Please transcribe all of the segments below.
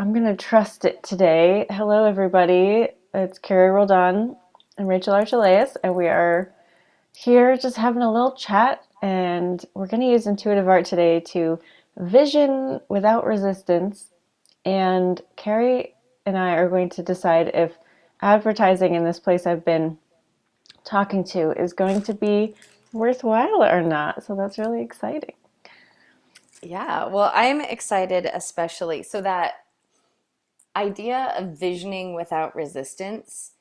I'm going to trust it today. Hello, everybody. It's Carrie Roldan and Rachel Archelaus, and we are here just having a little chat. And we're going to use intuitive art today to vision without resistance. And Carrie and I are going to decide if advertising in this place I've been talking to is going to be worthwhile or not. So that's really exciting. Yeah, well, I'm excited especially. So that idea of visioning without resistance,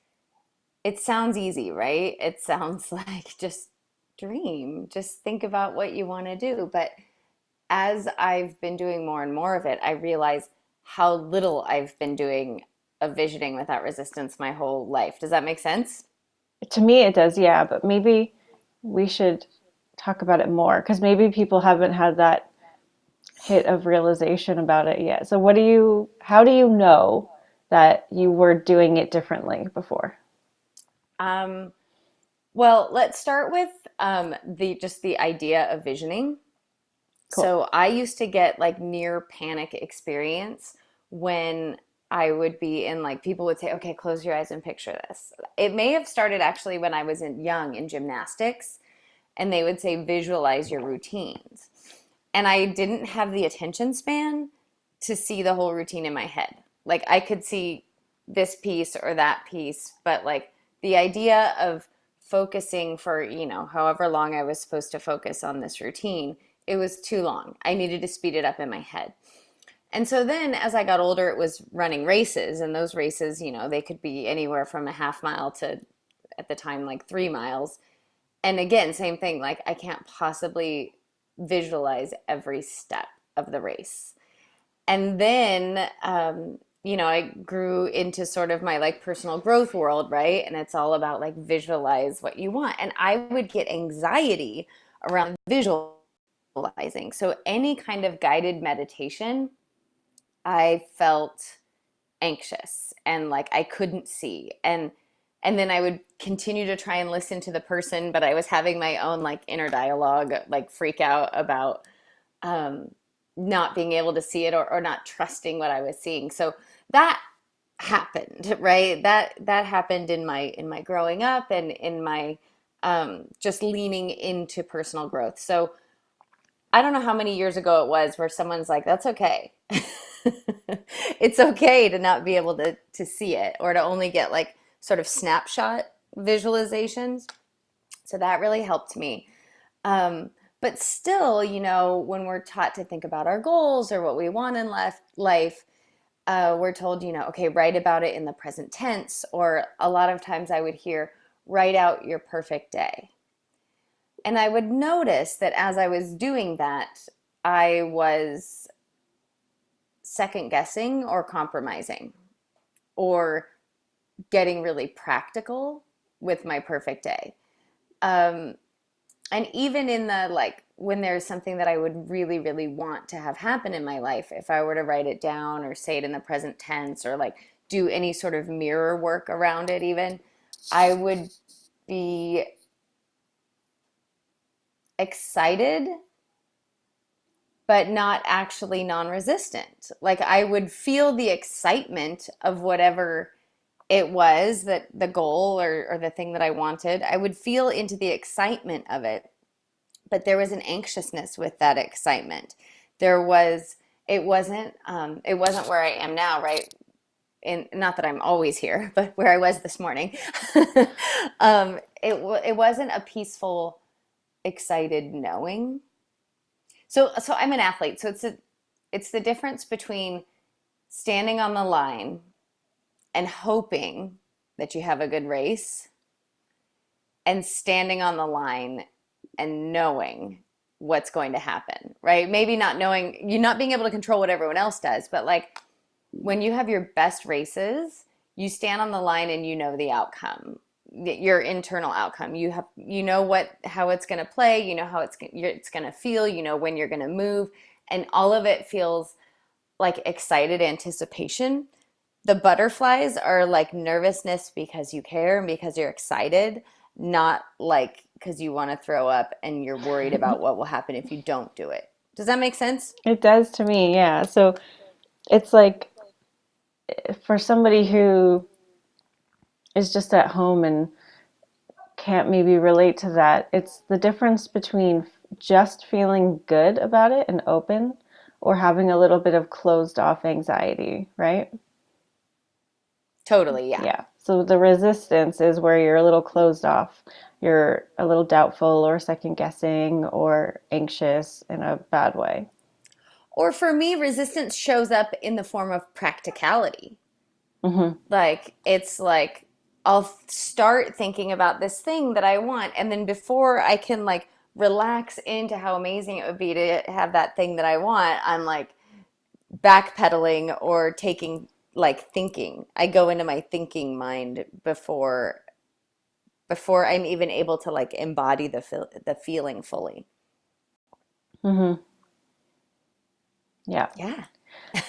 it sounds easy, right? It sounds like just dream, just think about what you want to do. But as I've been doing more and more of it, I realize how little I've been doing of visioning without resistance my whole life. Does that make sense? To me, it does, yeah, but maybe we should talk about it more because maybe people haven't had that hit of realization about it yet. So how do you know that you were doing it differently before? Um, well, let's start with the idea of visioning. Cool. So I used to get like near panic experience when I would be in like people would say, okay, close your eyes and picture this. It may have started actually when I was young in gymnastics, and they would say visualize your routines. And I didn't have the attention span to see the whole routine in my head. Like I could see this piece or that piece, but like the idea of focusing for, however long I was supposed to focus on this routine, it was too long. I needed to speed it up in my head. And so then as I got older, it was running races. And those races, they could be anywhere from a half mile to, at the time, like 3 miles. And again, same thing, like I can't possibly visualize every step of the race. And then, I grew into sort of my like personal growth world, right? And it's all about like visualize what you want. And I would get anxiety around visualizing. So any kind of guided meditation, I felt anxious and like I couldn't see. And then I would continue to try and listen to the person, but I was having my own like inner dialogue, like freak out about um, not being able to see it or not trusting what I was seeing. So that happened, right? That happened in my growing up and in my just leaning into personal growth. So I don't know how many years ago it was where someone's like, that's okay. It's okay to not be able to see it or to only get like sort of snapshot visualizations. So that really helped me. But still, when we're taught to think about our goals or what we want in life, we're told, okay, write about it in the present tense. Or a lot of times I would hear, write out your perfect day. And I would notice that as I was doing that, I was second guessing or compromising or getting really practical with my perfect day. Um, and even in the like when there's something that I would really, really want to have happen in my life, if I were to write it down or say it in the present tense or like do any sort of mirror work around it, even, I would be excited but not actually non-resistant. Like I would feel the excitement of whatever it was that the goal or the thing that I wanted. I would feel into the excitement of it, but there was an anxiousness with that excitement. There was it wasn't where I am now, right? And not that I'm always here, but where I was this morning. It wasn't a peaceful, excited knowing. So I'm an athlete. So it's the difference between standing on the line and hoping that you have a good race and standing on the line and knowing what's going to happen, right? Maybe not knowing, you not being able to control what everyone else does, but like when you have your best races, you stand on the line and you know the outcome, your internal outcome. You know how it's going to play, you know how it's going to feel, you know when you're going to move, and all of it feels like excited anticipation. The butterflies are like nervousness because you care and because you're excited, not like because you want to throw up and you're worried about what will happen if you don't do it. Does that make sense? It does to me, yeah. So it's like for somebody who is just at home and can't maybe relate to that, it's the difference between just feeling good about it and open or having a little bit of closed off anxiety, right? Totally, yeah. Yeah. So the resistance is where you're a little closed off. You're a little doubtful or second guessing or anxious in a bad way. Or for me, resistance shows up in the form of practicality. Hmm. Like, it's like I'll start thinking about this thing that I want, and then before I can like relax into how amazing it would be to have that thing that I want, I'm like backpedaling or taking like thinking. I go into my thinking mind before I'm even able to like embody the feeling fully. Hmm. Yeah. Yeah.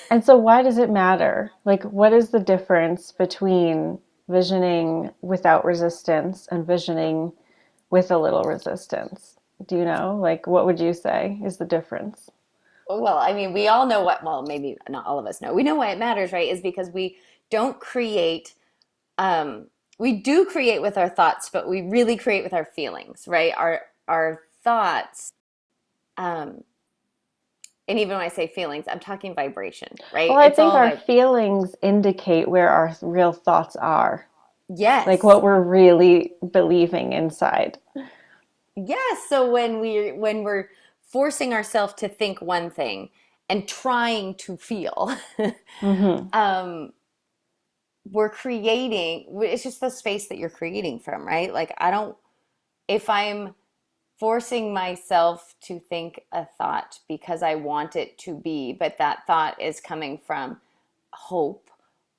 And so why does it matter? Like, what is the difference between visioning without resistance and visioning with a little resistance? Do you know? Like, what would you say is the difference? Well, I mean, we all know what, well, maybe not all of us know. We know why it matters, right? Is because we don't create, um, we do create with our thoughts, but we really create with our feelings, right? Our thoughts, um, and even when I say feelings, I'm talking vibration, right? Well, I It's think all our like, feelings indicate where our real thoughts are, like yes. what we're really believing inside. Yes. So when we're forcing ourselves to think one thing and trying to feel, Hmm. um, we're creating, it's just the space that you're creating from, right? Like, I don't, if I'm forcing myself to think a thought because I want it to be, but that thought is coming from hope,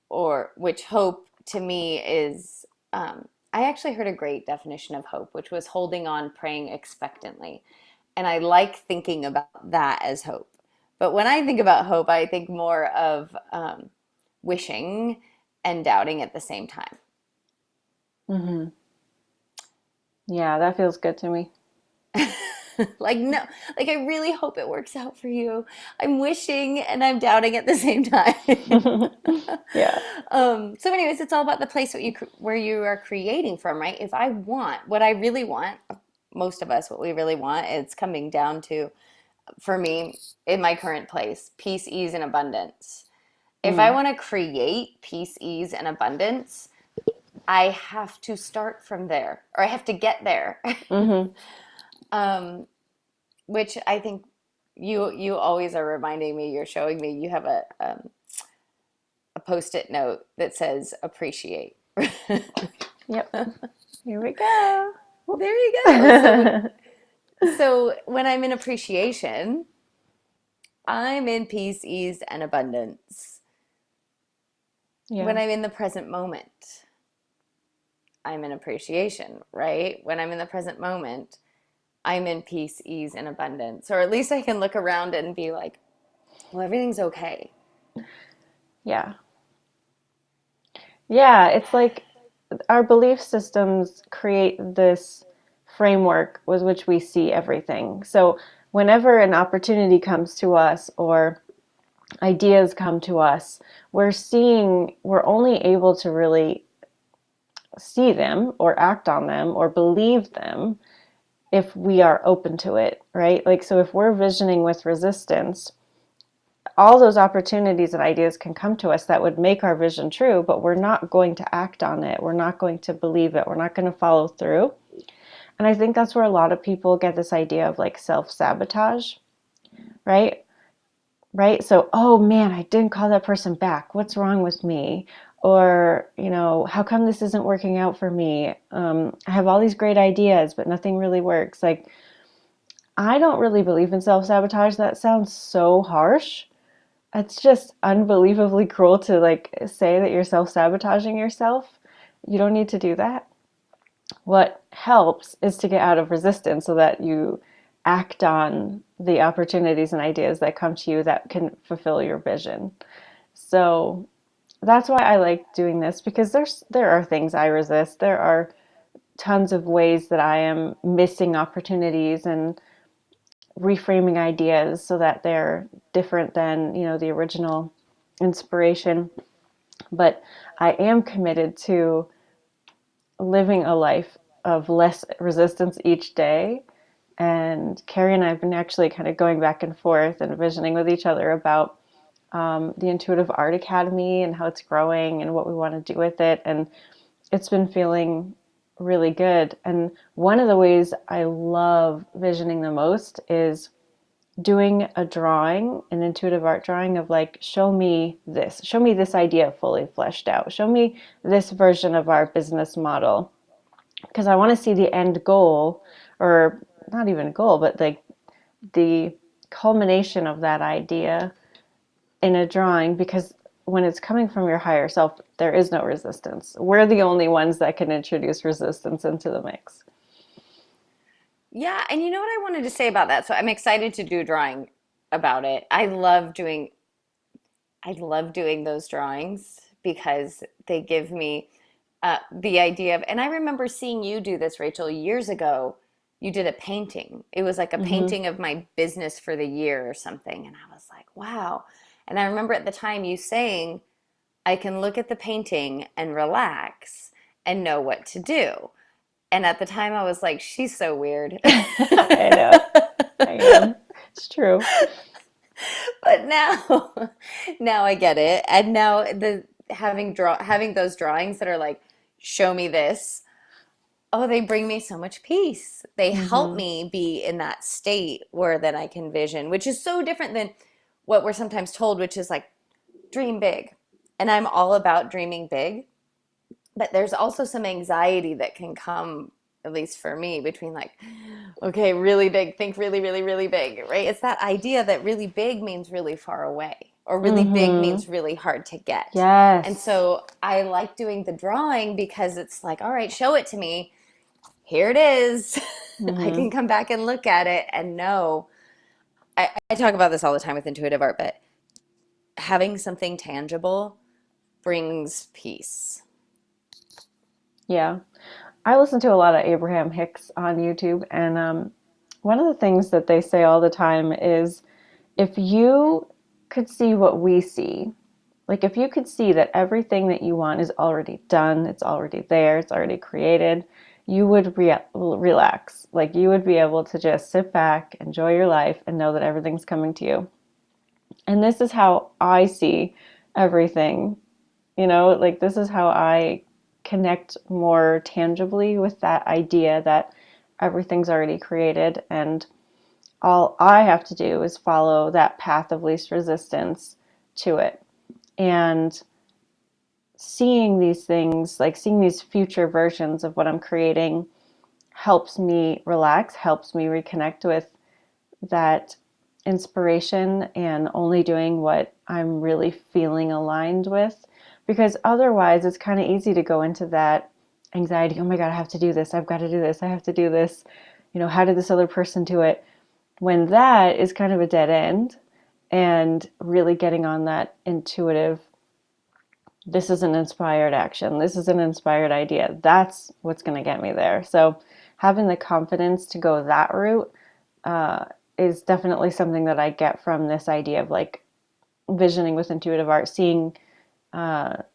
or which hope to me is, I actually heard a great definition of hope, which was holding on, praying expectantly. And I like thinking about that as hope. But when I think about hope, I think more of wishing and doubting at the same time. Hmm. Yeah, that feels good to me. Like, no, like I really hope it works out for you. I'm wishing and I'm doubting at the same time. Yeah. So, anyways, it's all about the place where you are creating from, right? If I want what I really want, most of us, what we really want, it's coming down to, for me, in my current place, peace, ease, and abundance. If I Mm. want to create peace, ease, and abundance, I have to start from there, or I have to get there. Hmm. um, which I think you always are reminding me. You're showing me you have a post-it note that says appreciate. Yep. Here we go. There you go. So when I'm in appreciation, I'm in peace, ease, and abundance. When Yeah. I'm in the present moment, I'm in appreciation, right? When I'm in the present moment, I'm in peace, ease, and abundance. Or at least I can look around and be like, well, everything's okay. Yeah. Yeah. It's like our belief systems create this framework with which we see everything. So whenever an opportunity comes to us or ideas come to us, we're only able to really see them or act on them or believe them if we are open to it, right? Like, so if we're visioning with resistance, all those opportunities and ideas can come to us that would make our vision true, but we're not going to act on it. We're not going to believe it. We're not going to follow through. And I think that's where a lot of people get this idea of like self sabotage, right? Right? So, oh man, I didn't call that person back. What's wrong with me? Or, how come this isn't working out for me? I have all these great ideas, but nothing really works. Like, I don't really believe in self sabotage. That sounds so harsh. It's just unbelievably cruel to like say that you're self sabotaging yourself. You don't need to do that. What helps is to get out of resistance so that you act on the opportunities and ideas that come to you that can fulfill your vision. So that's why I like doing this, because there are things I resist. There are tons of ways that I am missing opportunities and reframing ideas so that they're different than, the original inspiration. But I am committed to living a life of less resistance each day. And Carrie and I have been actually kind of going back and forth and visioning with each other about the Intuitive Art Academy and how it's growing and what we want to do with it. And it's been feeling really good. And one of the ways I love visioning the most is doing a drawing, an intuitive art drawing of like, show me this idea fully fleshed out, show me this version of our business model. Because I want to see the end goal, or not even a goal, but like the culmination of that idea in a drawing, because when it's coming from your higher self, there is no resistance. We're the only ones that can introduce resistance into the mix. Yeah, and you know what I wanted to say about that? So I'm excited to do a drawing about it. I love doing those drawings because they give me the idea of, and I remember seeing you do this, Rachel, years ago. You did a painting. It was like a Mm-hmm. painting of my business for the year or something. And I was like, wow. And I remember at the time you saying, I can look at the painting and relax and know what to do. And at the time I was like, she's so weird. I know. I am. It's true. But now now I get it. And now the having those drawings that are like, show me this. Oh, they bring me so much peace. They help Mm-hmm. me be in that state where then I can vision, which is so different than what we're sometimes told, which is like dream big. And I'm all about dreaming big, but there's also some anxiety that can come, at least for me, between like, okay, really big, think really, really, really big, right? It's that idea that really big means really far away, or really big Mm-hmm. means really hard to get. And Yes. so I like doing the drawing because it's like, all right, show it to me. Here it is. I Mm-hmm. can come back and look at it and know. I talk about this all the time with intuitive art, but having something tangible brings peace. Yeah. I listen to a lot of Abraham Hicks on YouTube, and one of the things that they say all the time is if you could see what we see, like if you could see that everything that you want is already done, it's already there, it's already created, you would relax. Like you would be able to just sit back, enjoy your life, and know that everything's coming to you. And this is how I see everything, like this is how I connect more tangibly with that idea that everything's already created and all I have to do is follow that path of least resistance to it. And seeing these things, like seeing these future versions of what I'm creating, helps me relax, helps me reconnect with that inspiration and only doing what I'm really feeling aligned with. Because otherwise, it's kind of easy to go into that anxiety. Oh my God, I have to do this. I've got to do this. I have to do this. How did this other person do it? When that is kind of a dead end, and really getting on that intuitive, this is an inspired action, this is an inspired idea, that's what's going to get me there. So having the confidence to go that route uh, is definitely something that I get from this idea of like visioning with intuitive art, seeing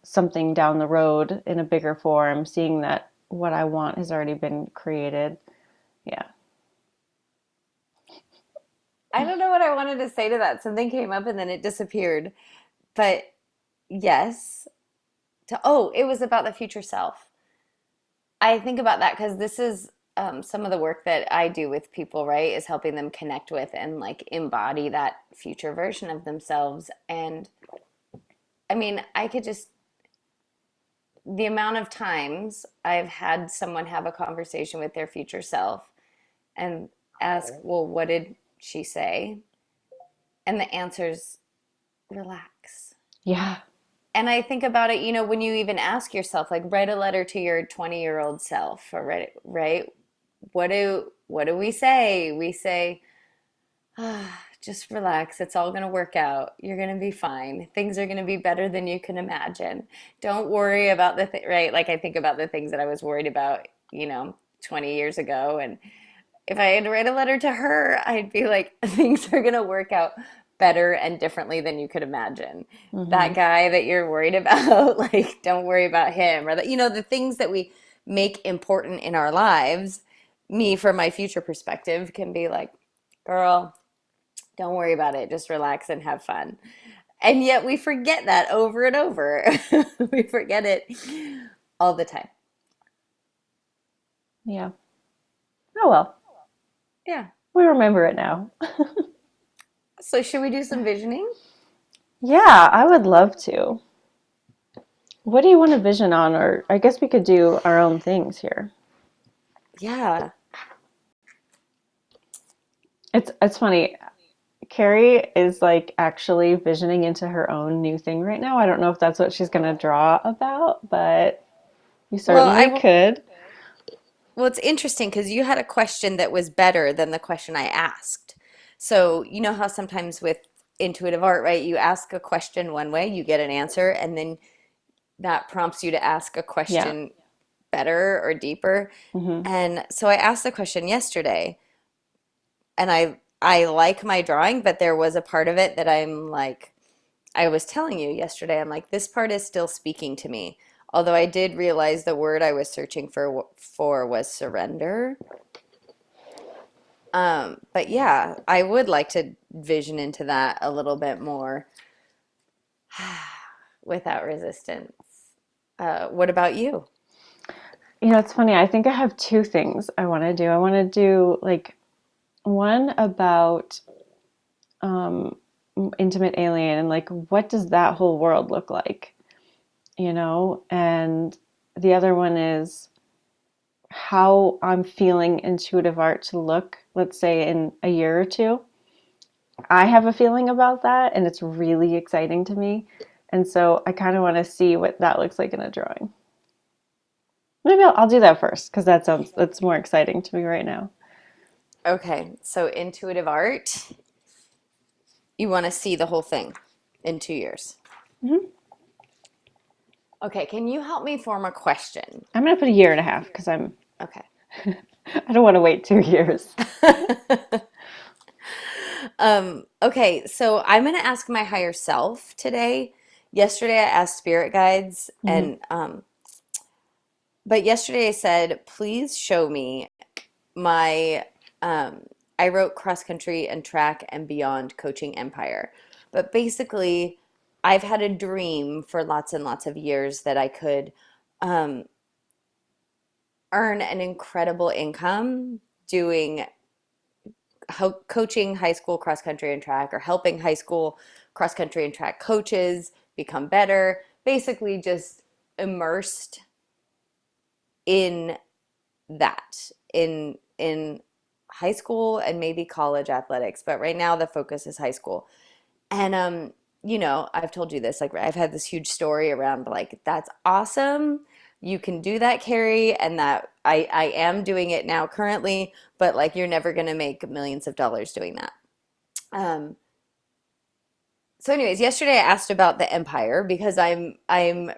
something down the road in a bigger form, seeing that what I want has already been created. Yeah. I don't know what I wanted to say to that. Something came up and then it disappeared. But yes, it was about the future self. I think about that because this is some of the work that I do with people, right? Is helping them connect with and like embody that future version of themselves. And I mean, I could just, the amount of times I've had someone have a conversation with their future self and ask, well, what did she say? And the answer's relax. Yeah. And I think about it, when you even ask yourself, like, write a letter to your 20-year-old self, or right? What do we say? We say, just relax. It's all going to work out. You're going to be fine. Things are going to be better than you can imagine. Don't worry about right? Like I think about the things that I was worried about, 20 years ago. And if I had to write a letter to her, I'd be like, things are going to work out better and differently than you could imagine. Mm-hmm. That guy that you're worried about, like, don't worry about him. Or that, the things that we make important in our lives, me from my future perspective can be like, girl, don't worry about it. Just relax and have fun. And yet we forget that over and over. We forget it all the time. Yeah. Oh well, Yeah. we remember it now. So should we do some visioning? Yeah, I would love to. What do you want to vision on? Or I guess we could do our own things here. Yeah. It's funny. Carrie is like actually visioning into her own new thing right now. I don't know if that's what she's going to draw about, but you Well, certainly could. well, it's interesting because you had a question that was better than the question I asked. So, you know how sometimes with intuitive art, right, you ask a question one way, you get an answer, and then that prompts you to ask a Yeah. question better or deeper. Hmm. And so I asked the question yesterday, and I like my drawing, but there was a part of it that I'm like, I was telling you yesterday, I'm like, this part is still speaking to me. Although I did realize the word I was searching for was surrender. But yeah, I would like to vision into that a little bit more without resistance. What about you? It's funny. I think I have two things I want to do. I want to do like one about um, intimate alien and like what does that whole world look like, And the other one is how I'm feeling intuitive art to look, let's say in a year or two. I have a feeling about that and it's really exciting to me. And so I kind of want to see what that looks like in a drawing. Maybe I'll do that first because that's more exciting to me right now. Okay, so intuitive art, you want to see the whole thing in 2 years. Hmm. Okay, can you help me form a question? I'm gonna put a year and a half because Okay. I don't want to wait 2 years. Okay, so I'm going to ask my higher self today. Yesterday I asked spirit guides Hmm. and but yesterday I said, "Please show me my um I wrote cross country and track and beyond coaching empire." But basically, I've had a dream for lots and lots of years that I could um earn an incredible income doing coaching high school cross country and track or helping high school cross country and track coaches become better, basically just immersed in that in high school and maybe college athletics, but right now the focus is high school. And I've told you this, like I've had this huge story around like that's awesome. You can do that, Carrie, and that I am doing it now currently, but like you're never going to make millions of dollars doing that. Um, so anyways, yesterday I asked about the empire because I'm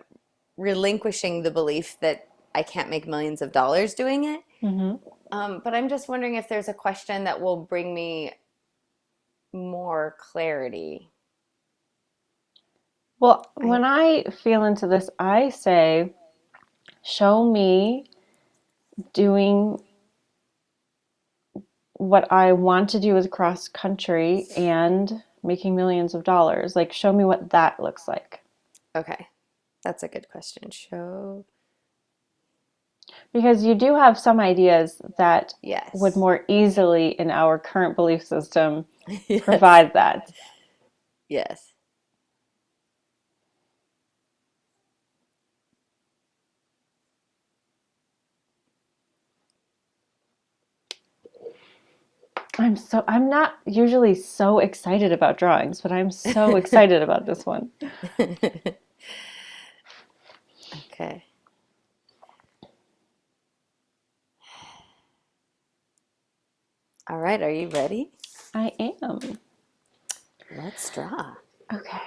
relinquishing the belief that I can't make millions of dollars doing it. Hmm. But I'm just wondering if there's a question that will bring me more clarity. Well, I when I feel into this, I say, show me doing what I want to do with cross country and making millions of dollars. Like, show me what that looks like. Okay, that's a good question. Show Because you do have some ideas that would yes, more easily, in our current belief system, yes, provide that. yes. I'm not usually so excited about drawings, but I'm so excited about this one. Okay. All right, are you ready? I am. Let's draw. Okay.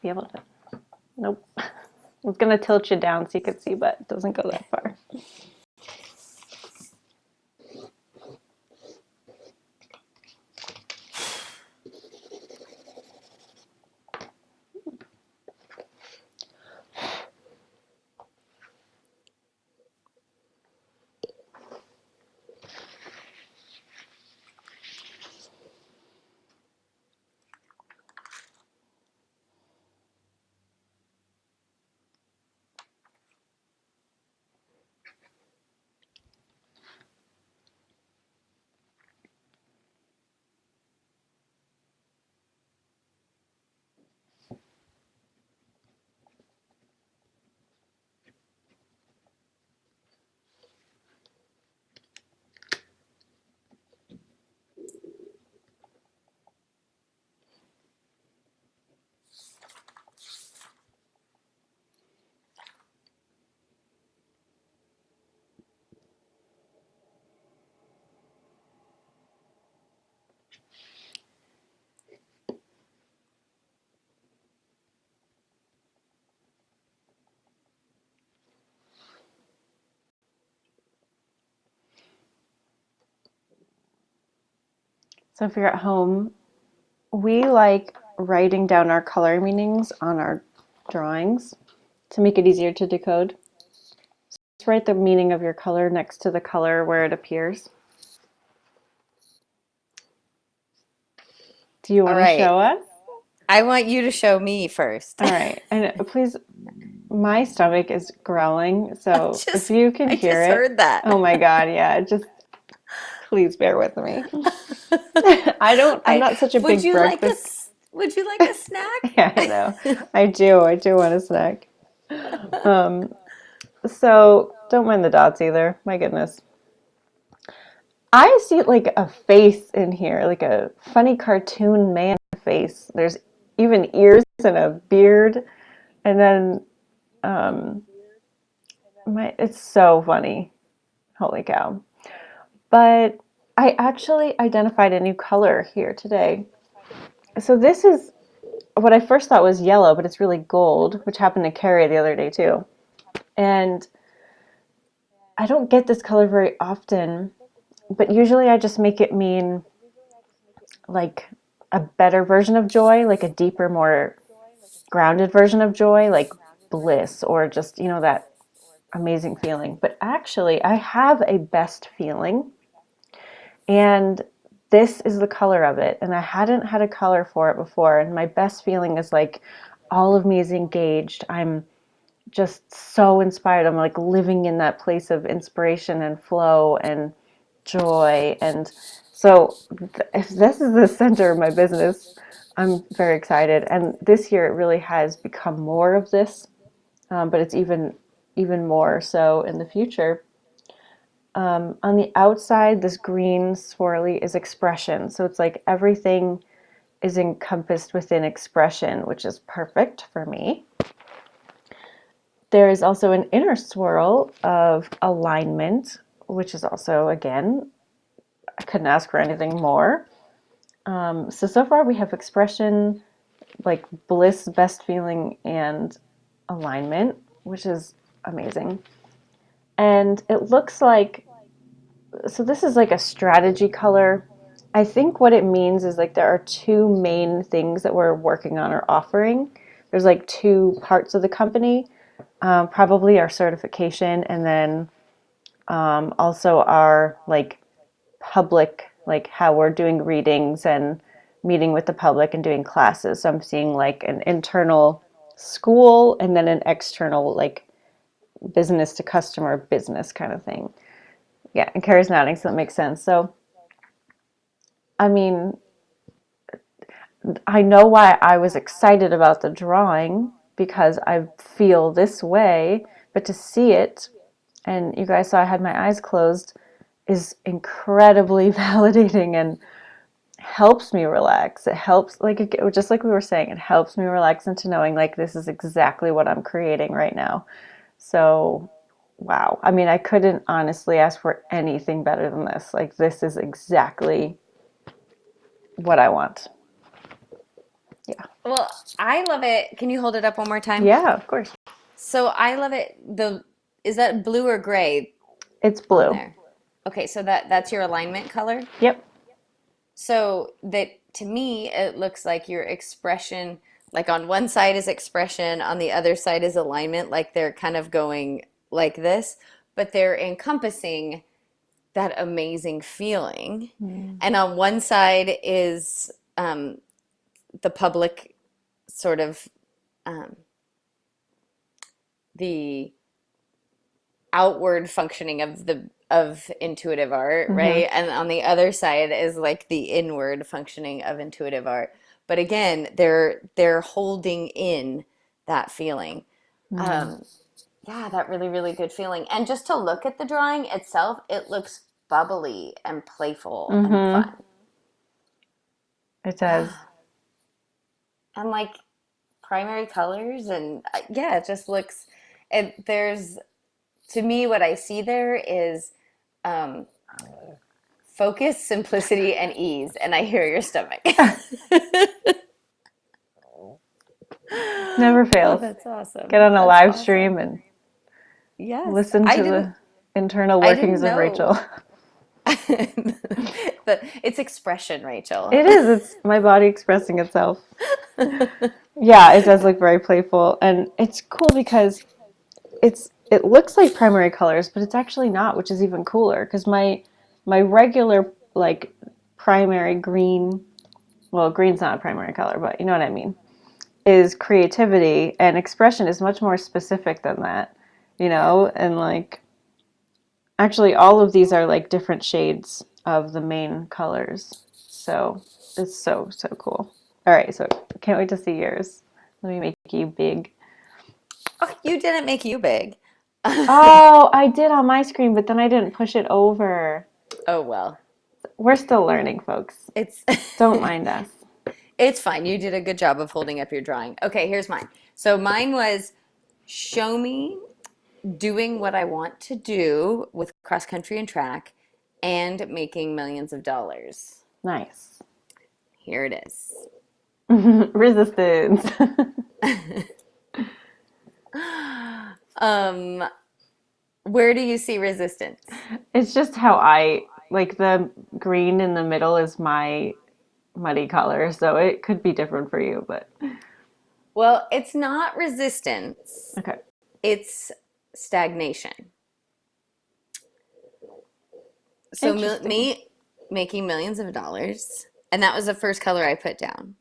Be able to. Nope. I was gonna tilt you down so you could see, but it doesn't go that far. So if you're at home, we like writing down our color meanings on our drawings to make it easier to decode. Just write the meaning of your color next to the color where it appears. Do you All want to right. show us? I want you to show me first. All right. And please, my stomach is growling, so if you can I hear just it, heard that. oh my God, yeah, just please bear with me. I'm I not such a would big you like a breakfast. would you like a snack? Yeah, I know. I do want a snack. Um, so don't mind the dots either. My goodness. I see like a face in here, like a funny cartoon man face. There's even ears and a beard, and then um, it's so funny. Holy cow! But I actually identified a new color here today. So this is what I first thought was yellow, but it's really gold, which happened to Carrie the other day too. And I don't get this color very often, but usually I just make it mean like a better version of joy, like a deeper, more grounded version of joy, like bliss or just, that amazing feeling. But actually, I have a best feeling, and this is the color of it. And I hadn't had a color for it before. And my best feeling is like all of me is engaged. I'm just so inspired. I'm like living in that place of inspiration and flow and joy. And so, if this is the center of my business, I'm very excited. And this year, it really has become more of this, but it's even more so in the future. On the outside, this green swirly is expression. So it's like everything is encompassed within expression, which is perfect for me. There is also an inner swirl of alignment, which is also, again, I couldn't ask for anything more. So far we have expression, like bliss, best feeling, and alignment, which is amazing. And it looks like, so this is like a strategy color. I think what it means is like there are two main things that we're working on or offering. There's like two parts of the company, probably our certification, and then also our like public, like how we're doing readings and meeting with the public and doing classes. So I'm seeing like an internal school and then an external like business to customer business kind of thing. Yeah, and Carrie's nodding, so that makes sense. So, I mean, I know why I was excited about the drawing because I feel this way, but to see it, and you guys saw I had my eyes closed, is incredibly validating and helps me relax. It helps, like, just like we were saying, it helps me relax into knowing like this is exactly what I'm creating right now. So, wow. I mean, I couldn't honestly ask for anything better than this. Like, this is exactly what I want. Yeah. Well, I love it. Can you hold it up one more time? Yeah, of course. So I love it. The is that blue or gray It's on blue. there? Okay, so that's your alignment color. Yep. So that to me, it looks like your expression, like on one side is expression, on the other side is alignment, like they're kind of going like this, but they're encompassing that amazing feeling. Mm. And on one side is the public sort of um, the outward functioning of the of intuitive art, Mm-hmm. right? And on the other side is like the inward functioning of intuitive art. But again, they're holding in that feeling. Mm. Um, yeah, that really, really good feeling. And just to look at the drawing itself, it looks bubbly and playful and Mm-hmm. fun. It does. And like primary colors and yeah, it just looks it there's to me what I see there is um focus, simplicity, and ease. And I hear your stomach. Never Oh, fails. that's Get awesome. on a That's live stream awesome. and Yes. listen to the internal I didn't workings of know. Rachel. It's expression, Rachel. It is. It's my body expressing itself. Yeah, it does look very playful, and it's cool because it looks like primary colors, but it's actually not, which is even cooler because my regular like primary green, well, green's not a primary color, but you know what I mean, is creativity, and expression is much more specific than that, Yeah. and like actually all of these are like different shades of the main colors. So it's so cool. All right, so can't wait to see yours. Let me make you big. Oh, you didn't make you big. Oh, I did on my screen, but then I didn't push it over. Oh well. We're still learning, folks. It's Don't mind us. it's fine. You did a good job of holding up your drawing. Okay, here's mine. So mine was show me doing what I want to do with cross country and track and making millions of dollars. Nice. Here it is. Resistance. Um, where do you see resistance? It's just how I like the green in the middle is my muddy color, so it could be different for you, but Well, it's not resistance, okay. it's stagnation. So Interesting. me making millions of dollars, and that was the first color I put down.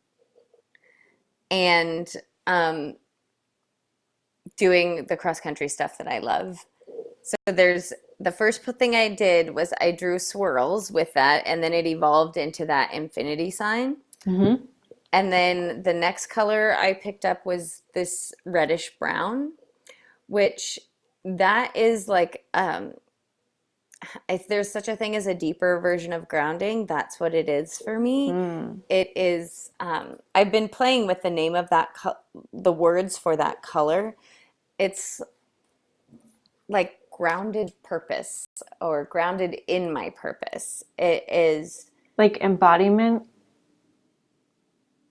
And um, doing the cross country stuff that I love. So there's the first thing I did was I drew swirls with that, and then it evolved into that infinity sign. Mm-hmm. And then the next color I picked up was this reddish brown, which that is like if there's such a thing as a deeper version of grounding, that's what it is for me. Mm. It is I've been playing with the name of that the words for that color. It's like grounded purpose or grounded in my purpose. It is, Like embodiment.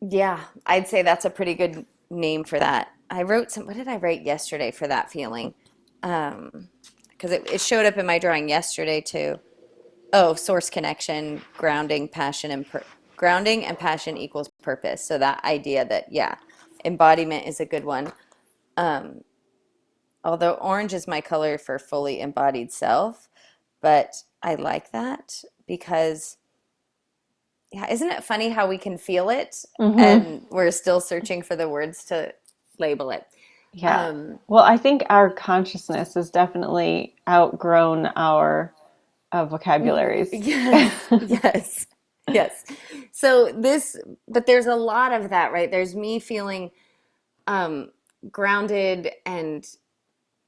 yeah, I'd say that's a pretty good name for that. I wrote what did I write yesterday for that feeling? Because it showed up in my drawing yesterday too. Oh, source connection, grounding and passion equals purpose. So that idea that, yeah, embodiment is a good one. Um, Although orange is my color for fully embodied self, but I like that because, yeah, isn't it funny how we can feel it Mm-hmm. and we're still searching for the words to label it? Yeah. Um, Well, I think our consciousness has definitely outgrown our vocabularies. yes, yes, yes. So but there's a lot of that, right? There's me feeling um, grounded and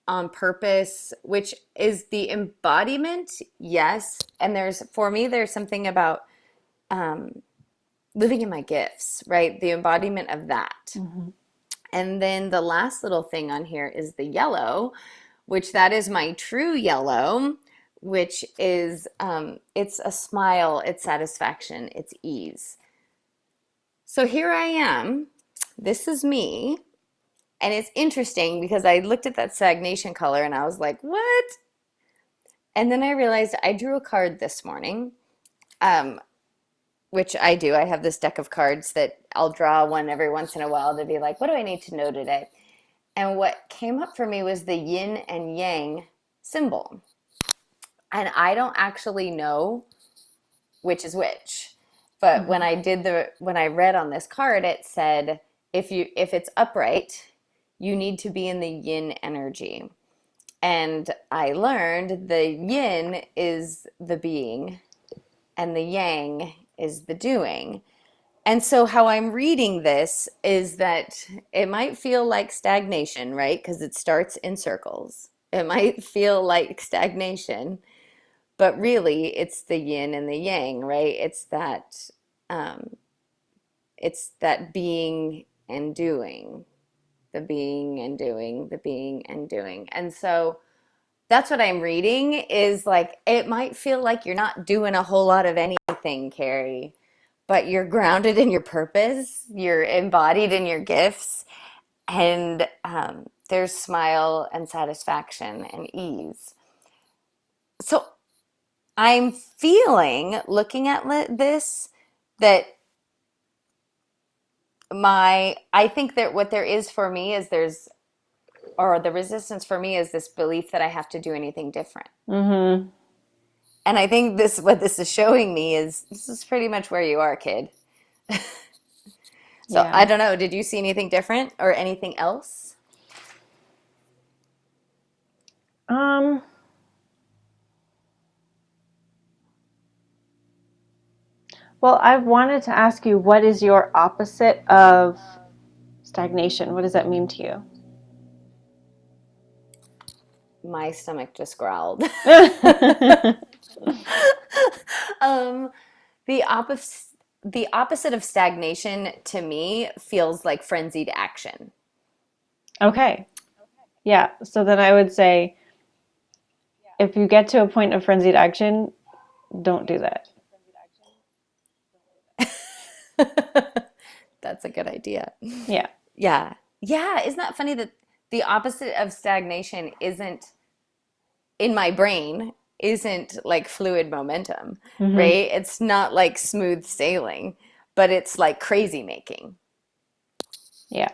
on purpose, which is the embodiment, yes. And for me, there's something about um, living in my gifts, right? The embodiment of that. Mm-hmm. And then the last little thing on here is the yellow, which that is my true yellow, which is it's a smile, it's satisfaction, it's ease. So here I am this is me. And it's interesting because I looked at that stagnation color and I was like, what? And then I realized I drew a card this morning, um, which I do. I have this deck of cards that I'll draw one every once in a while to be like, what do I need to know today? And what came up for me was the yin and yang symbol. And I don't actually know which is which. But Mm-hmm. when I read on this card, it said if it's upright, you need to be in the yin energy. And I learned the yin is the being and the yang is the doing. And so, how I'm reading this is that it might feel like stagnation, right? Because it starts in circles. It might feel like stagnation, but really it's the yin and the yang, right? Um, it's that being and doing, the being and doing, the being and doing. And so, that's what I'm reading is like it might feel like you're not doing a whole lot of anything, Carrie, but you're grounded in your purpose, you're embodied in your gifts, and there's smile and satisfaction and ease. So I'm feeling, looking at this, that I think that what there is for me is or the resistance for me is this belief that I have to do anything different. Mm-hmm. And I think what this is showing me is this is pretty much where you are, kid. So Yeah. I don't know. Did you see anything different or anything else? Um, well, I've wanted to ask you, what is your opposite of stagnation? What does that mean to you? My stomach just growled. um, the opposite of stagnation to me feels like frenzied action. Okay. Yeah. So then I would say if you get to a point of frenzied action, don't do that. That's a good idea. Yeah. Yeah. Yeah. Isn't that funny that the opposite of stagnation isn't in my brain isn't like fluid momentum, Mm-hmm. right? It's not like smooth sailing, but it's like crazy making. Yeah.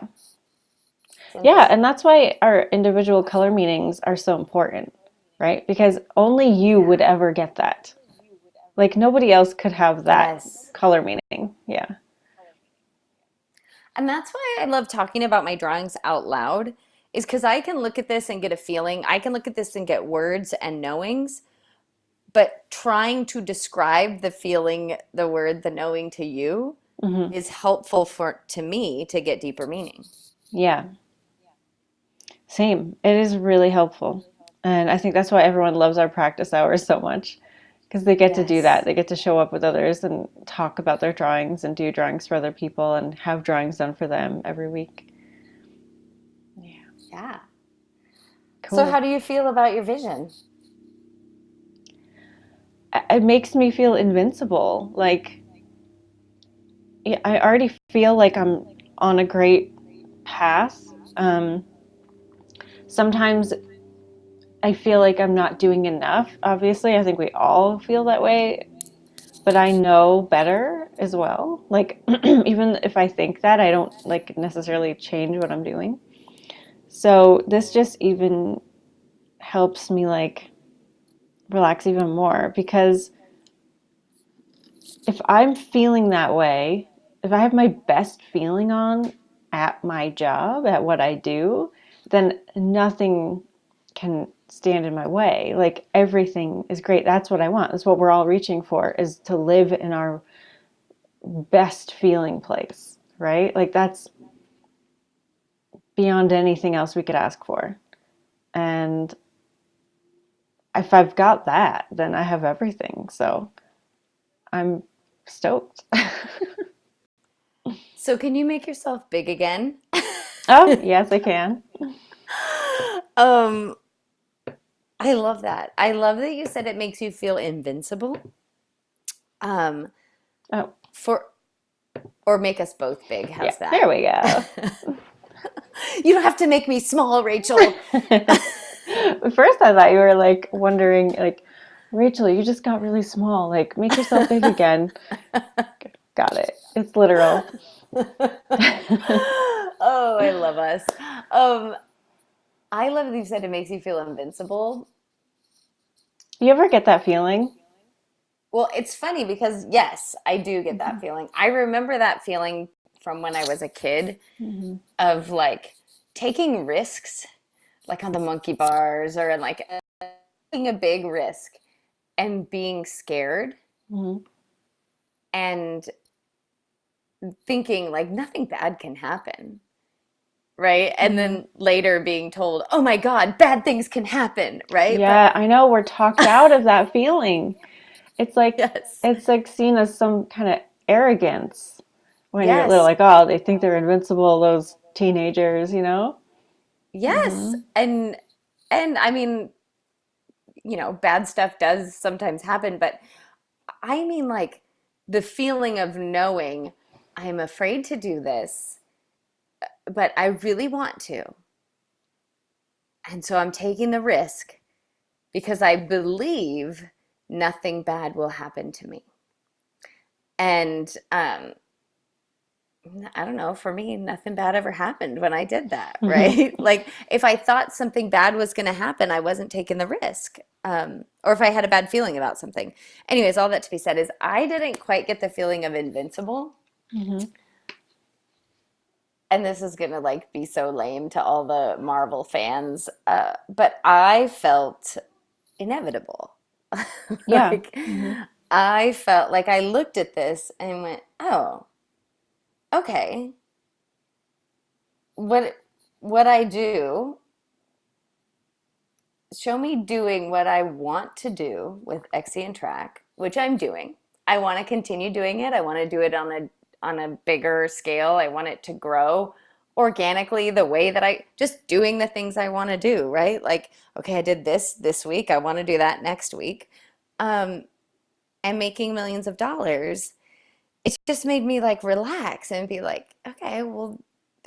It's Yeah. interesting. And that's why our individual color meanings are so important, right? Because only you would Yeah. ever get that. Like nobody else could have that Yes. color meaning. Yeah. And that's why I love talking about my drawings out loud, is because I can look at this and get a feeling. I can look at this and get words and knowings, but trying to describe the feeling, the word, the knowing to you Mm-hmm. is helpful for to me to get deeper meaning. Yeah. Same. It is really helpful. And I think that's why everyone loves our practice hours so much because they get to do that. Yes. They get to show up with others and talk about their drawings and do drawings for other people and have drawings done for them every week. Yeah. Yeah. So Cool. how do you feel about your vision? It makes me feel invincible. Like, yeah, I already feel like I'm on a great path. Sometimes I feel like I'm not doing enough. Obviously, I think we all feel that way, but I know better as well. Like even if I think that, I don't like necessarily change what I'm doing. So this just even helps me like relax even more because if I'm feeling that way, if I have my best feeling on at my job, at what I do, then nothing can stand in my way. Like everything is great. That's what I want. That's what we're all reaching for is to live in our best feeling place, right? Like that's beyond anything else we could ask for. And if I've got that, then I have everything. So I'm stoked. So can you make yourself big again? Oh, yes, I can. Um, I love that. I love that you said it makes you feel invincible. Um, Oh, for Or make us both big. Yeah, How's that? there we go. You don't have to make me small, Rachel. At first, I thought you were like wondering, like, Rachel, you just got really small. Like, make yourself big again. Got it. It's literal. Oh, I love us. Um, I love that you said it makes you feel invincible. You ever get that feeling? Well, it's funny because yes, I do get that Mhm. feeling. I remember that feeling from when I was a kid Mhm. of like taking risks, like on the monkey bars or in like taking a big risk and being scared Mhm. and thinking like nothing bad can happen, right? And Mhm. then later being told, "Oh my God, bad things can happen," right? But Yeah, I know we're talked out of that feeling. It's like yes, it's like seen as some kind of arrogance when you're little, yes, like, oh, they think they're invincible, those teenagers, you know? yes, Mhm. and I mean, bad stuff does sometimes happen, but I mean, like the feeling of knowing I'm afraid to do this, but I really want to. And so I'm taking the risk because I believe nothing bad will happen to me. And I don't know, for me, nothing bad ever happened when I did that, Mhm. right? Like if I thought something bad was going to happen, I wasn't taking the risk. Or if I had a bad feeling about something. Anyways, all that to be said is I didn't quite get the feeling of invincible. Mhm. And this is going to like be so lame to all the Marvel fans, but I felt inevitable. Yeah. Like Mhm. I felt like I looked at this and went, "Oh, okay. What what I do, show me doing what I want to do with XC and track, which I'm doing. I want to continue doing it. I want to do it on a bigger scale. I want it to grow organically the way that I just doing the things I want to do, right? Like, okay, I did this week. I want to do that next week. Um, and making millions of dollars. It just made me like relax and be like, okay, well,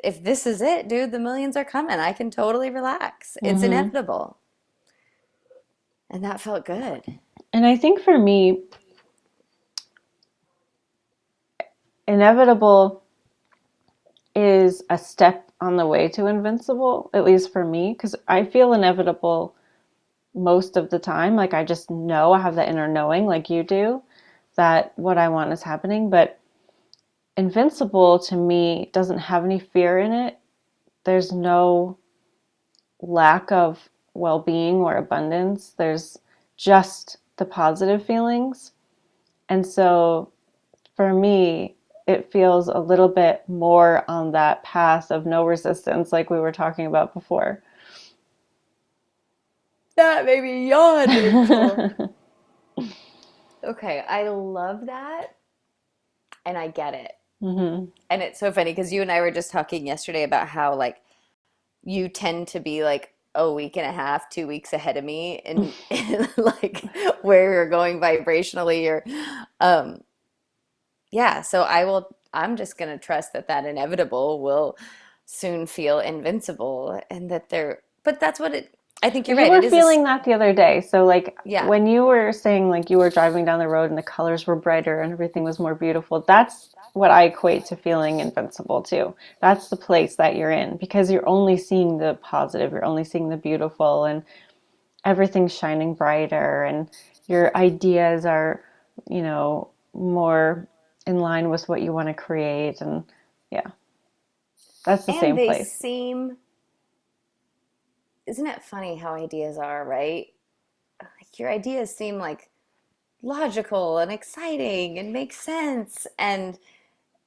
if this is it, dude, the millions are coming. I can totally relax. It's Mhm. inevitable. And that felt good. And I think for me, inevitable is a step on the way to invincible, at least for me, because I feel inevitable most of the time. Like I just know, I have that inner knowing, like you do, that what I want is happening. But invincible to me doesn't have any fear in it. There's no lack of well being or abundance. There's just the positive feelings. And so for me, it feels a little bit more on that path of no resistance, like we were talking about before. That made me yawn, Rachel. Okay, I love that and I get it. Hmm. And it's so funny because you and I were just talking yesterday about how like you tend to be like a week and a half, 2 weeks ahead of me in like where you're going vibrationally or um yeah, so I'm just gonna trust that that inevitable will soon feel invincible and that they're but that's what it I think you're You right. were It is a feeling that the other day. So, like, yeah. when you were saying, like, you were driving down the road and the colors were brighter and everything was more beautiful, that's what I equate to feeling invincible too. That's the place that you're in because you're only seeing the positive, you're only seeing the beautiful, and everything's shining brighter, and your ideas are, more in line with what you want to create. And yeah, that's the And same they place. seem isn't it funny how ideas are, right? Like your ideas seem like logical and exciting and make sense. And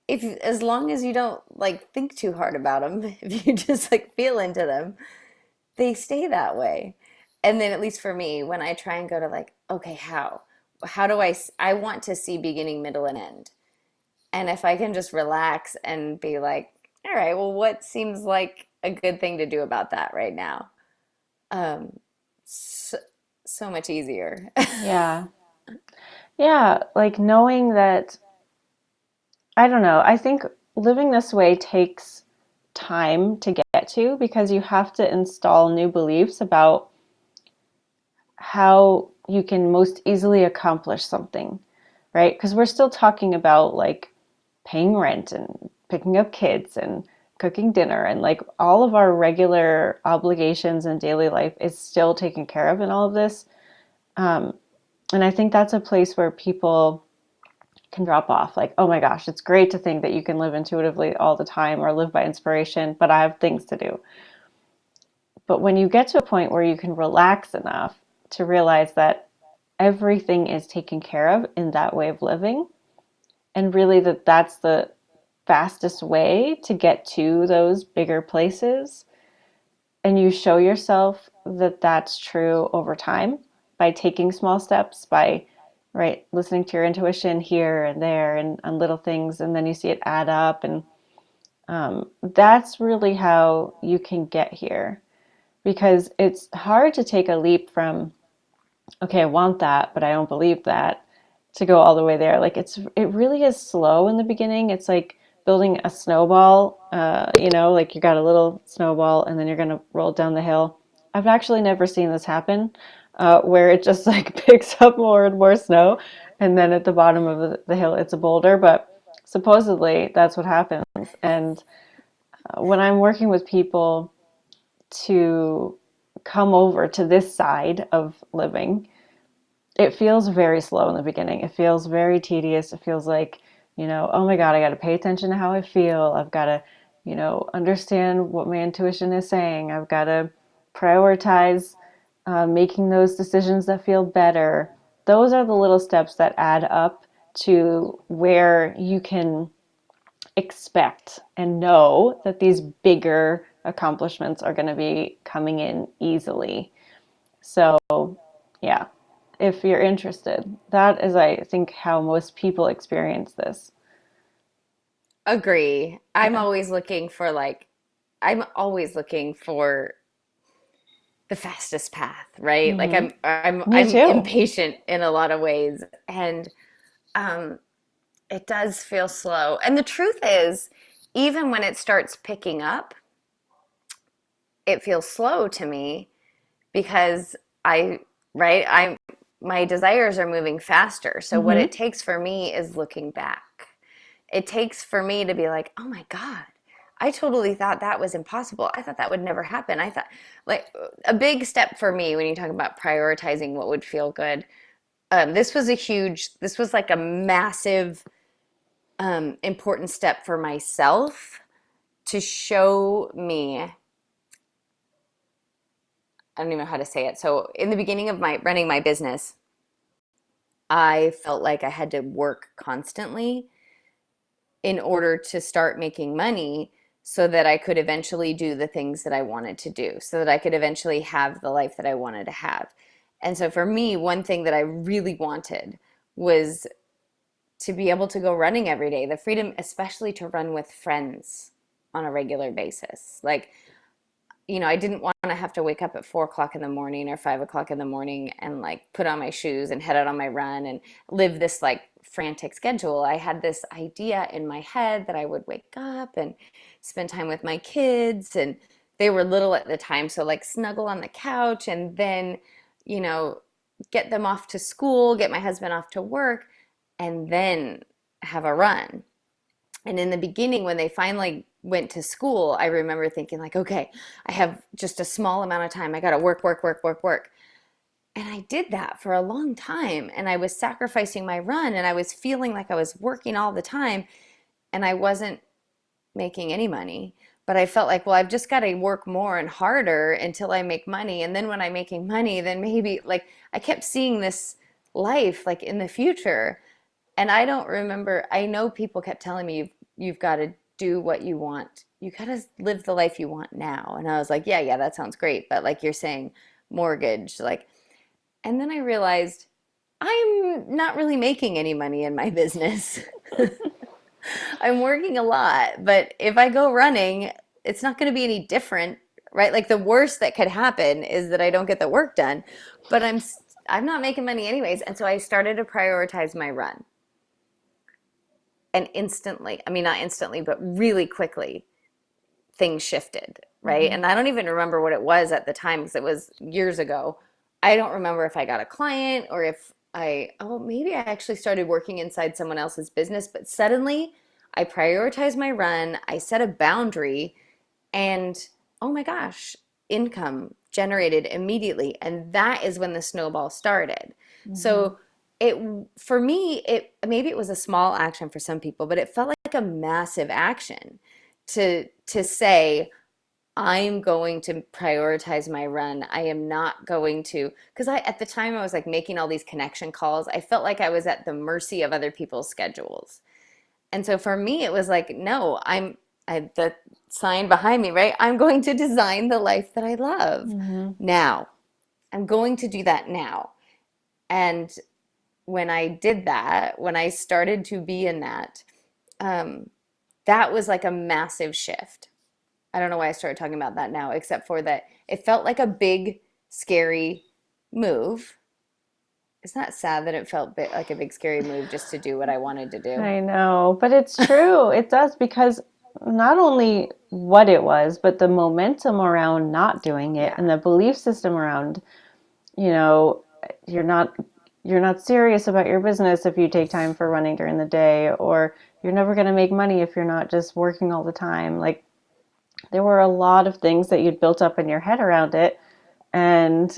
if as long as you don't like think too hard about them, if you just like feel into them, they stay that way. And then at least for me, when I try and go to like, okay, how do I want to see beginning, middle, and end. And if I can just relax and be like, all right, well, what seems like a good thing to do about that right now? Um, so, so much easier. Yeah. Yeah, like knowing that I don't know. I think living this way takes time to get to because you have to install new beliefs about how you can most easily accomplish something, right? Because we're still talking about like paying rent and picking up kids and cooking dinner and like all of our regular obligations in daily life is still taken care of in all of this. Um, and I think that's a place where people can drop off. Like, oh my gosh, it's great to think that you can live intuitively all the time or live by inspiration, but I have things to do. But when you get to a point where you can relax enough to realize that everything is taken care of in that way of living, and really that that's the fastest way to get to those bigger places, and you show yourself that that's true over time by taking small steps, by right listening to your intuition here and there and on little things, and then you see it add up, and that's really how you can get here, because it's hard to take a leap from okay, I want that, but I don't believe that, to go all the way there. Like it really is slow in the beginning. It's like building a snowball. Like you got a little snowball and then you're gonna roll it down the hill. I've actually never seen this happen, where it just like picks up more and more snow, and then at the bottom of the hill it's a boulder. But supposedly that's what happens. And when I'm working with people to come over to this side of living, it feels very slow in the beginning. It feels very tedious. It feels like, oh my God, I got to pay attention to how I feel. I've got to, understand what my intuition is saying. I've got to prioritize making those decisions that feel better. Those are the little steps that add up to where you can expect and know that these bigger accomplishments are going to be coming in easily. So, yeah, if you're interested, that is, I think, how most people experience this. Agree. Yeah. I'm always looking for the fastest path, right? Like Hmm. Me I'm too. impatient in a lot of ways, and um it does feel slow. And the truth is, even when it starts picking up, it feels slow to me because I, right, my desires are moving faster. So what Hmm. it takes for me is looking back. It takes for me to be like, oh my God, I totally thought that was impossible. I thought that would never happen. I thought, like, a big step for me when you talk about prioritizing what would feel good. This was like a massive, important step for myself to show me. I don't even know how to say it. So, in the beginning of my running my business, I felt like I had to work constantly in order to start making money so that I could eventually do the things that I wanted to do, so that I could eventually have the life that I wanted to have. And so for me, one thing that I really wanted was to be able to go running every day, the freedom, especially to run with friends on a regular basis. Like, I didn't want to have to wake up at 4 o'clock in the morning or 5 o'clock in the morning and like put on my shoes and head out on my run and live this like frantic schedule. I had this idea in my head that I would wake up and spend time with my kids, and they were little at the time. So, like, snuggle on the couch and then, you know, get them off to school, get my husband off to work, and then have a run. And in the beginning, when they finally went to school, I remember thinking, like, okay, I have just a small amount of time. I got to work, work, work, work, work. And I did that for a long time. And I was sacrificing my run and I was feeling like I was working all the time and I wasn't making any money. But I felt like, well, I've just got to work more and harder until I make money. And then when I'm making money, then maybe, like, I kept seeing this life like in the future. And I don't remember, I know people kept telling me you've got to do what you want. You got to live the life you want now. And I was like, yeah, yeah, that sounds great. But like you're saying, mortgage, like, and then I realized I'm not really making any money in my business. I'm working a lot, but if I go running, it's not going to be any different, right? Like the worst that could happen is that I don't get the work done, but I'm not making money anyways. And so I started to prioritize my run. and instantly, I mean, not instantly, but really quickly, things shifted, right? Mm-hmm. And I don't even remember what it was at the time because it was years ago. I don't remember if I got a client or if oh, maybe I actually started working inside someone else's business, but suddenly I prioritized my run, I set a boundary, and oh my gosh, income generated immediately. And that is when the snowball started. Mm-hmm. So it, for me, it maybe it was a small action for some people, but it felt like a massive action to say, I'm going to prioritize my run. I am not going to, because I at the time I was like making all these connection calls. I felt like I was at the mercy of other people's schedules. And so for me, it was like, no, the sign behind me, right? I'm going to design the life that I love Mm-hmm. now. I'm going to do that now. And when I did that, when I started to be in that, um, that was like a massive shift. I don't know why I started talking about that now, except for that it felt like a big, scary move. Isn't that sad that it felt like a big, scary move just to do what I wanted to do? I know, but it's true. It does because not only what it was, but the momentum around not doing it and Yeah. the belief system around, you know, you're not you're not serious about your business if you take time for running during the day, or you're never going to make money if you're not just working all the time. Like there were a lot of things that you'd built up in your head around it, and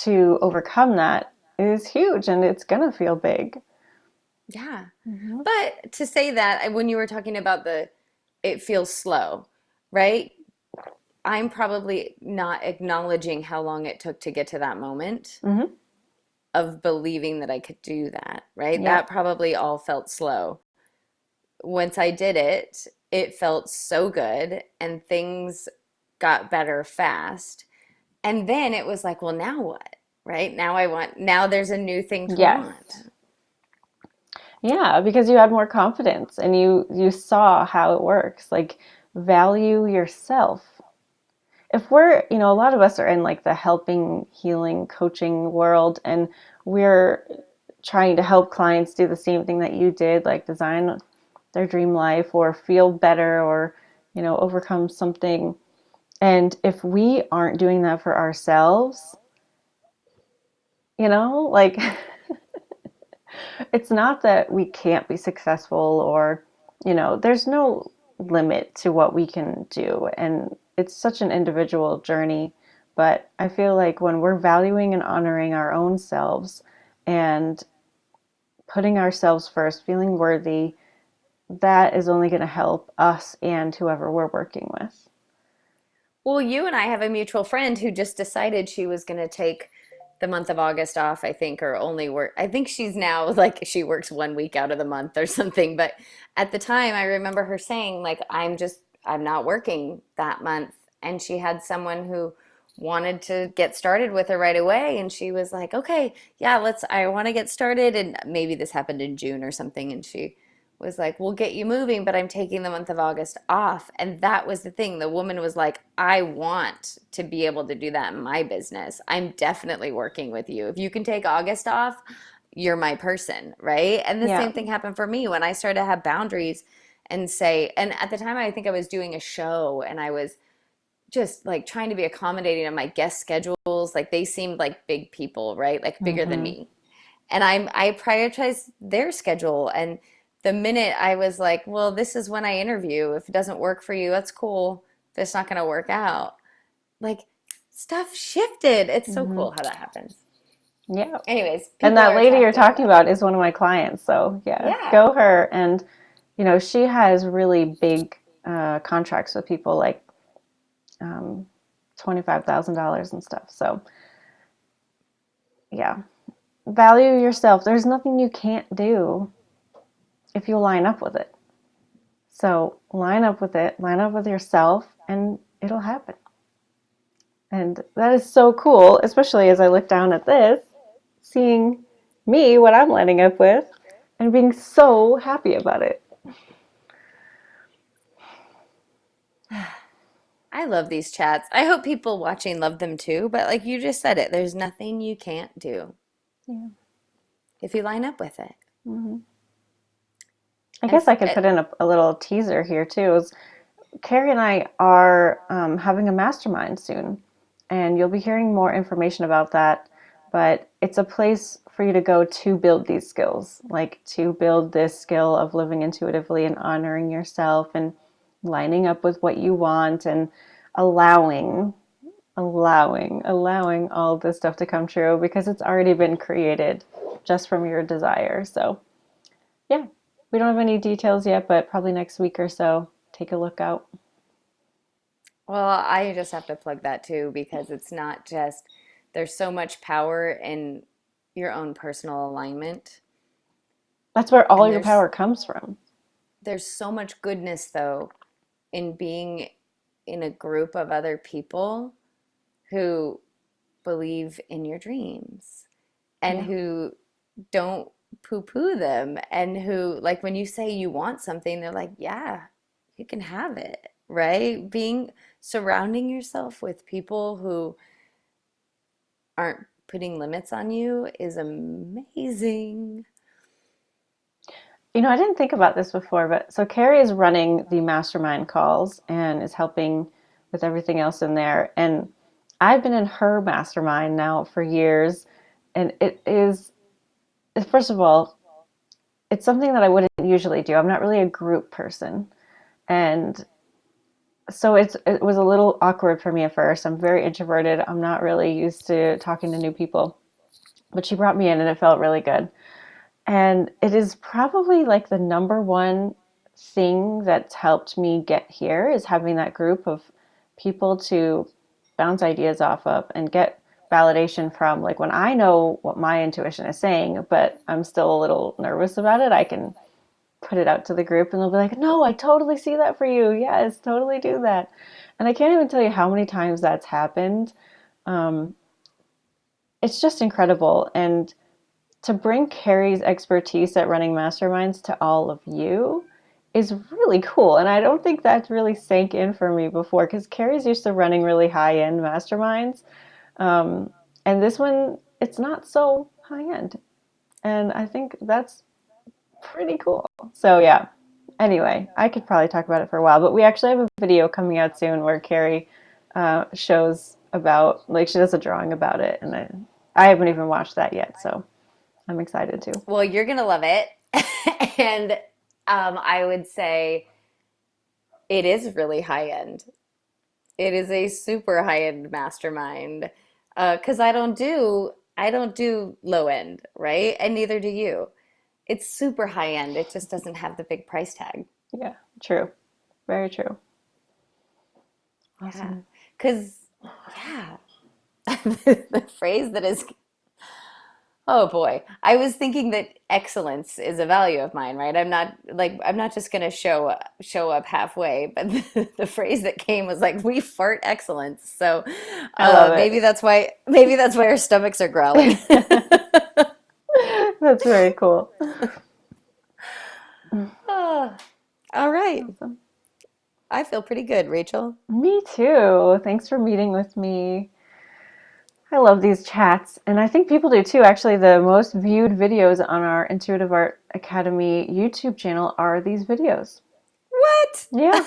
to overcome that is huge and it's going to feel big. Yeah. Mm-hmm. But to say that, when you were talking about it feels slow, right? I'm probably not acknowledging how long it took to get to that moment Mm-hmm. of believing that I could do that, right? Yep. That probably all felt slow. Once I did it, it felt so good and things got better fast. And then it was like, well, now what? Right? Now there's a new thing to Yes. want. Yeah, because you had more confidence and you saw how it works. Like value yourself. If we're, a lot of us are in like the helping, healing, coaching world, and we're trying to help clients do the same thing that you did, like design their dream life or feel better or, overcome something. And if we aren't doing that for ourselves, like it's not that we can't be successful or, there's no limit to what we can do. And it's such an individual journey. But I feel like when we're valuing and honoring our own selves and putting ourselves first, feeling worthy, that is only going to help us and whoever we're working with. Well, you and I have a mutual friend who just decided she was going to take the month of August off, I think, or only work. I think she's now like she works 1 week out of the month or something. But at the time, I remember her saying, like, I'm not working that month. And she had someone who wanted to get started with her right away. And she was like, okay, yeah, I want to get started. And maybe this happened in June or something. And she was like, we'll get you moving, but I'm taking the month of August off. And that was the thing. The woman was like, I want to be able to do that in my business. I'm definitely working with you. If you can take August off, you're my person, right? And the Yeah. same thing happened for me when I started to have boundaries and say, and at the time I think I was doing a show and I was just like trying to be accommodating on my guest schedules. Like they seemed like big people, right? Like bigger than Mm-hmm. me. And I prioritize their schedule. And the minute I was like, well, this is when I interview. If it doesn't work for you, that's cool. If it's not going to work out. Like stuff shifted. It's so Mm-hmm. cool how that happens. Yeah. Anyways, And people that are lady you're attractive. talking about is one of my clients. So, yeah, Yeah. go her. And, she has really big contracts with people like um, $25,000 and stuff. So, yeah, value yourself. There's nothing you can't do if you line up with it. So, line up with it, line up with yourself, and it'll happen. And that is so cool, especially as I look down at this, seeing me, what I'm lining up with, and being so happy about it. I love these chats. I hope people watching love them too. But like you just said it, there's nothing you can't do Yeah. if you line up with it. Mm-hmm. I And guess I could put in a little teaser here too. Carrie and I are having a mastermind soon, and you'll be hearing more information about that. But it's a place for you to go to build these skills, like to build this skill of living intuitively and honoring yourself and lining up with what you want and allowing, allowing all of this stuff to come true because it's already been created just from your desire. So, yeah, we don't have any details yet, but probably next week or so, take a look out. well, I just have to plug that too because it's not just, there's so much power in your own personal alignment. That's where all And your power comes from. there's so much goodness though in being in a group of other people who believe in your dreams and Yeah. who don't poo-poo them and who like when you say you want something, they're like, yeah, you can have it, right? Being surrounding yourself with people who aren't putting limits on you is amazing. You know, I didn't think about this before, but so Carrie is running the mastermind calls and is helping with everything else in there. And I've been in her mastermind now for years. And it is, first of all, it's something that I wouldn't usually do. I'm not really a group person. And so it was a little awkward for me at first. I'm very introverted. I'm not really used to talking to new people. But she brought me in and it felt really good. And it is probably like the number one thing that's helped me get here is having that group of people to bounce ideas off of and get validation from. Like when I know what my intuition is saying, but I'm still a little nervous about it, I can put it out to the group and they'll be like, no, I totally see that for you. Yes, totally do that. And I can't even tell you how many times that's happened. Um, it's just incredible. And to bring Carrie's expertise at running masterminds to all of you is really cool. And I don't think that really sank in for me before because Carrie's used to running really high end masterminds. Um, and this one, it's not so high end. And I think that's pretty cool. So, yeah. Anyway, I could probably talk about it for a while, but we actually have a video coming out soon where Carrie shows about, like, she does a drawing about it. And I haven't even watched that yet. So I'm excited too. Well, you're gonna love it. And I would say it is really high end. It is a super high end mastermind. Because I don't do low end, right? And neither do you. It's super high end. It just doesn't have the big price tag. Yeah, true. Very true. Yeah. Awesome. Because, yeah, the phrase that is, oh boy, I was thinking that excellence is a value of mine, right? I'm not just gonna show up halfway, but the phrase that came was like, we fart excellence. So I love maybe that's why our stomachs are growling. it. That's very cool. Oh, all right. Awesome. I feel pretty good, Rachel. Me too. Thanks for meeting with me. I love these chats, and I think people do too. Actually, the most viewed videos on our Intuitive Art Academy YouTube channel are these videos. What? Yeah.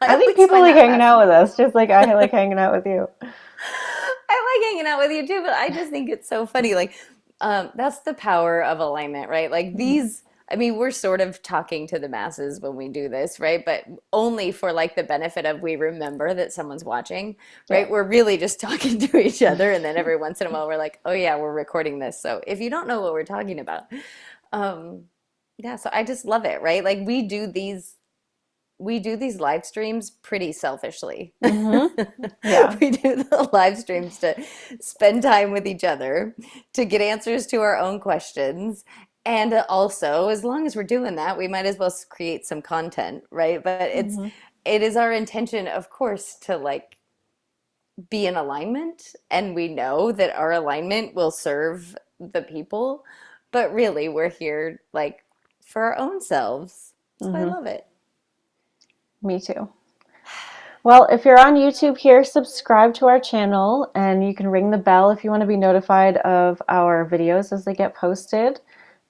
I I think always people find like that hanging out with fascinating. us, just like I like hanging out with you. I like hanging out with you too, but I just think it's so funny. Like, that's the power of alignment, right? Like these, I mean, we're sort of talking to the masses when we do this, right? But only for like the benefit of we remember that someone's watching, Yeah. right? We're really just talking to each other, and then every once in a while we're like, oh yeah, we're recording this. So if you don't know what we're talking about, um, yeah, so I just love it, right? Like we do these live streams pretty selfishly. Mm-hmm. Yeah. We do the live streams to spend time with each other, to get answers to our own questions. And also, as long as we're doing that, we might as well create some content, right? But Mm-hmm. it is our intention, of course, to like be in alignment, and we know that our alignment will serve the people, but really we're here like for our own selves. So I Mm-hmm. love it. Me too. Well, if you're on YouTube here, subscribe to our channel and you can ring the bell if you want to be notified of our videos as they get posted.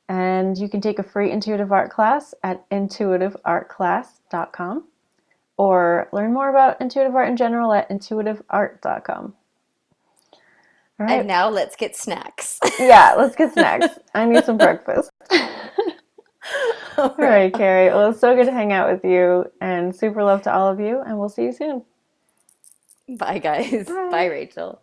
And you can take a free intuitive art class at intuitiveartclass.com or learn more about intuitive art in general at intuitiveart.com. All And right. now let's get snacks. Yeah, let's get snacks. I need some breakfast. All All right. right, Carrie. Well, it's so good to hang out with you and super love to all of you, and we'll see you soon. Bye, guys. Bye. Bye, Rachel.